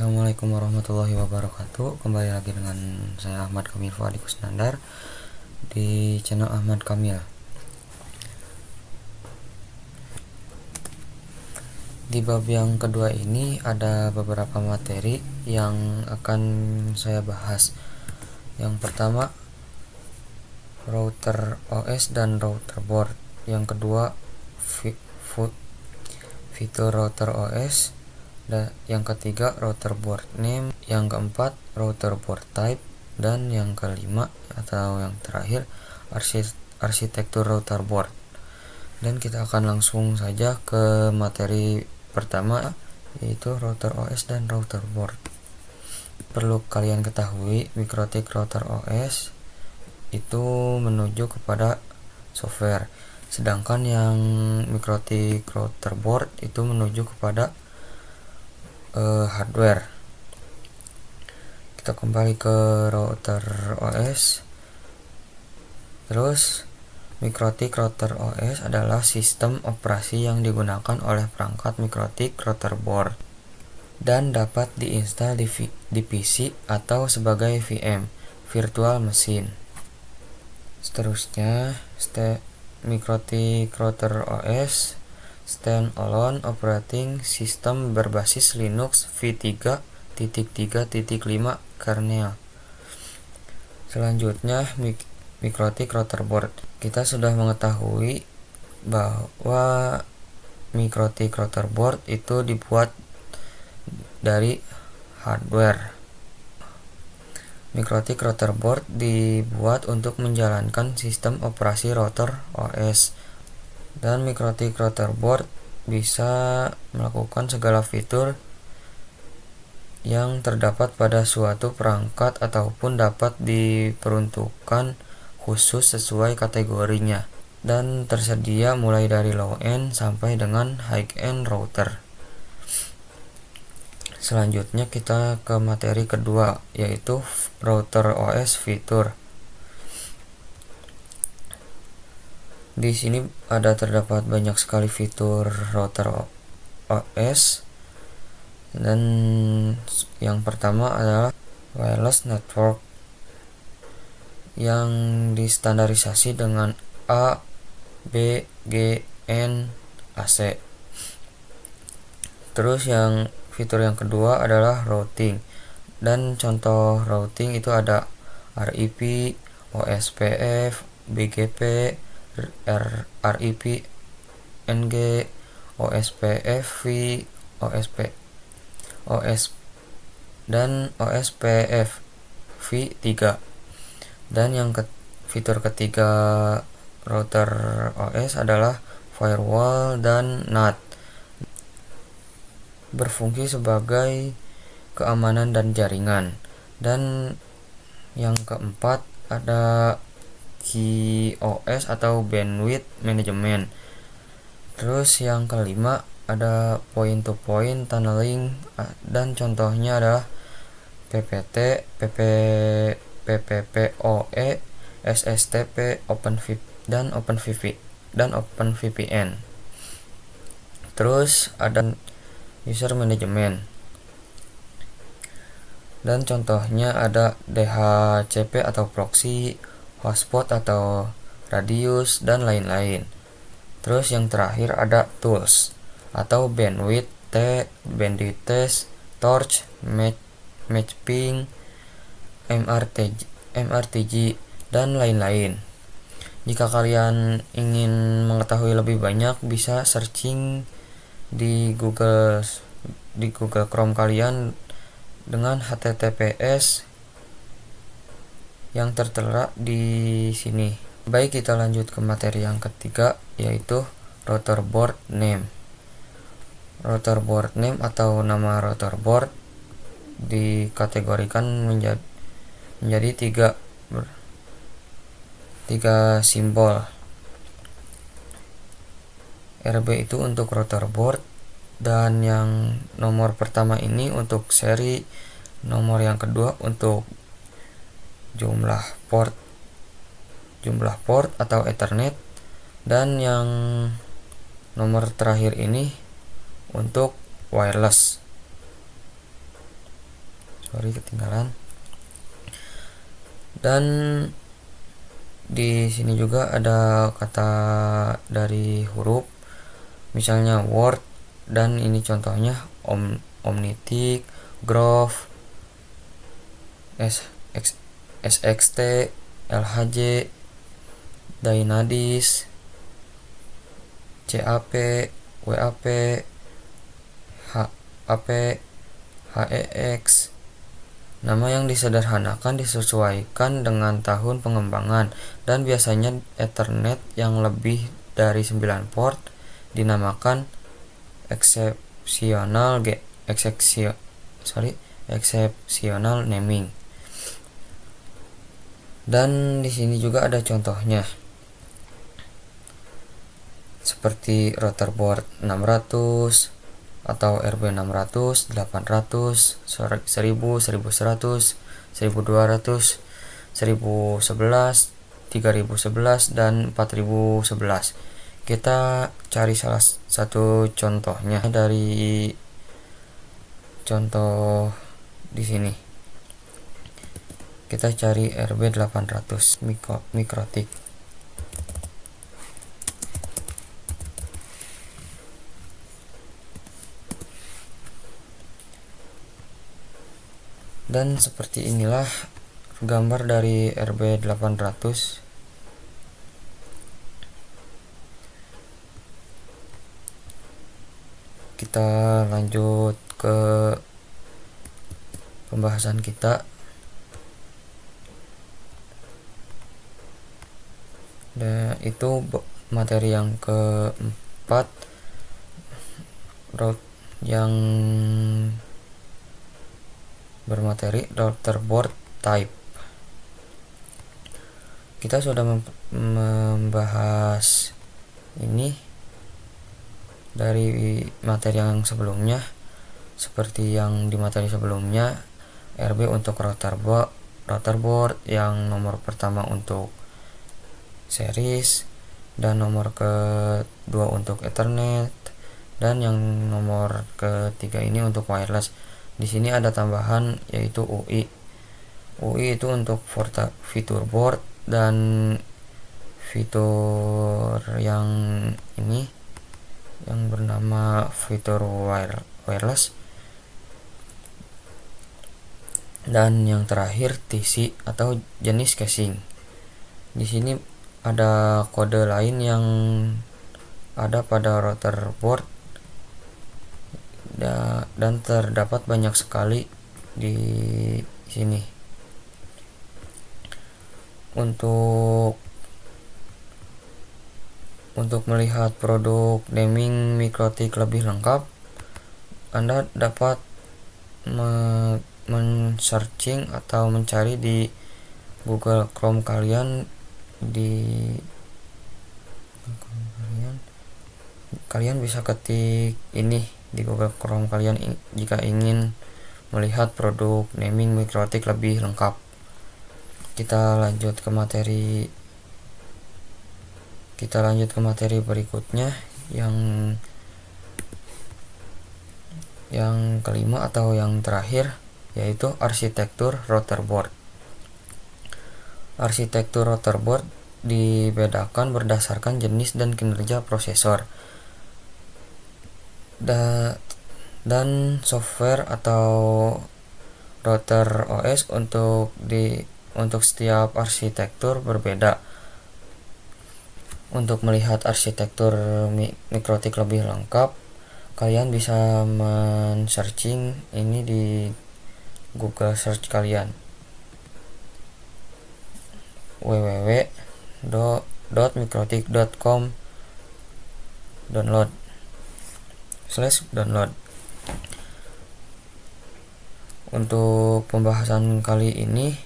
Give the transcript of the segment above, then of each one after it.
Assalamualaikum warahmatullahi wabarakatuh. Kembali lagi dengan saya Ahmad Kamil Fuadi Kusnandar di channel Ahmad Kamil. Di bab yang kedua ini ada beberapa materi yang akan saya bahas. Yang pertama, router OS dan router board. Yang kedua, fitur router OS. Dan yang ketiga, router board name. Yang keempat, router board type. Dan yang kelima atau yang terakhir, arsitektur router board. Dan kita akan langsung saja ke materi pertama, yaitu router OS dan router board. Perlu kalian ketahui, Mikrotik router OS itu menuju kepada software, sedangkan yang Mikrotik router board itu menuju kepada hardware. Kita kembali ke router OS. Terus, Mikrotik router OS adalah sistem operasi yang digunakan oleh perangkat Mikrotik router board dan dapat diinstal di PC atau sebagai VM, virtual machine. Seterusnya, Mikrotik router OS Standalone Operating System berbasis Linux v3.3.5 kernel. Selanjutnya, Mikrotik router board. Kita sudah mengetahui bahwa Mikrotik router board itu dibuat dari hardware. Mikrotik router board dibuat untuk menjalankan sistem operasi router OS. Dan Mikrotik router board bisa melakukan segala fitur yang terdapat pada suatu perangkat ataupun dapat diperuntukkan khusus sesuai kategorinya, dan tersedia mulai dari low-end sampai dengan high-end router. Selanjutnya kita ke materi kedua, yaitu router OS fitur. Di sini terdapat banyak sekali fitur router OS, dan yang pertama adalah wireless network yang distandarisasi dengan A, B, G, N, AC. Terus fitur yang kedua adalah routing, dan contoh routing itu ada RIP, OSPF, BGP, RIP NG, OSPF-V, dan OSPF V3. Dan fitur ketiga router OS adalah firewall dan NAT, berfungsi sebagai keamanan dan jaringan. Dan yang keempat ada QoS atau bandwidth management. Terus yang kelima ada point to point tunneling, dan contohnya adalah PPT, PPPoE, SSTP, dan OpenVPN. Terus ada user management, dan contohnya ada DHCP atau proxy, hotspot atau radius, dan lain-lain. Terus yang terakhir ada tools atau bandwidth test, torch, matchping, MRTG, dan lain-lain. Jika kalian ingin mengetahui lebih banyak, bisa searching di Google Chrome kalian dengan HTTPS yang tertera di sini. Baik, kita lanjut ke materi yang ketiga, yaitu router board name. Router board name atau nama router board dikategorikan menjadi tiga simbol. RB itu untuk router board, dan yang nomor pertama ini untuk seri, nomor yang kedua untuk jumlah port atau Ethernet, dan yang nomor terakhir ini untuk wireless. sorry ketinggalan. Dan di sini juga ada kata dari huruf, misalnya word, dan ini contohnya omnitic, growth, sxt, lhj, dynadis, cap, wap, hap, hex. Nama yang disederhanakan disesuaikan dengan tahun pengembangan, dan biasanya Ethernet yang lebih dari 9 port dinamakan exceptional naming. Dan di sini juga ada contohnya, seperti router board 600 atau RB 600, 800, 1000, 1100, 1200, 1011, 3011, dan 4011. Kita cari salah satu contohnya dari contoh di sini. Kita cari RB 800 mikrotik. Dan seperti inilah gambar dari RB 800. Kita lanjut ke pembahasan kita. Dan itu materi yang keempat, yang bermateri router board type. Kita sudah membahas ini dari materi yang sebelumnya. Seperti yang di materi sebelumnya, RB untuk router board yang nomor pertama untuk series, dan nomor kedua untuk Ethernet, dan yang nomor ketiga ini untuk wireless. Di sini ada tambahan yaitu UI. UI itu untuk fitur board, dan fitur yang ini yang bernama fitur wireless, dan yang terakhir TC atau jenis casing. Di sini ada kode lain yang ada pada router board, dan terdapat banyak sekali di sini. Untuk melihat produk naming mikrotik lebih lengkap, Anda dapat men-searching atau mencari di Google Chrome kalian. Kalian bisa ketik ini di Google Chrome kalian jika ingin melihat produk naming mikrotik lebih lengkap. Kita lanjut ke materi berikutnya, yang kelima atau yang terakhir, yaitu arsitektur router board. Arsitektur router board dibedakan berdasarkan jenis dan kinerja prosesor dan software atau router OS. Untuk setiap arsitektur berbeda. Untuk melihat arsitektur mikrotik lebih lengkap, kalian bisa men-searching ini di Google search kalian, www.mikrotik.com download. Untuk pembahasan kali ini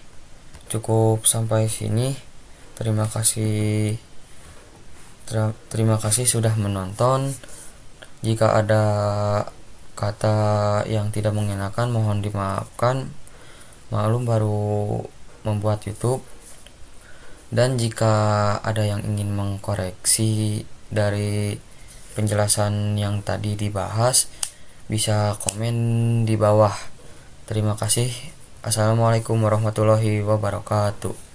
cukup sampai sini. Terima kasih sudah menonton. Jika ada kata yang tidak mengenakan, mohon dimaafkan. Maklum baru membuat YouTube. Dan jika ada yang ingin mengkoreksi dari penjelasan yang tadi dibahas, bisa komen di bawah. Terima kasih. Assalamualaikum warahmatullahi wabarakatuh.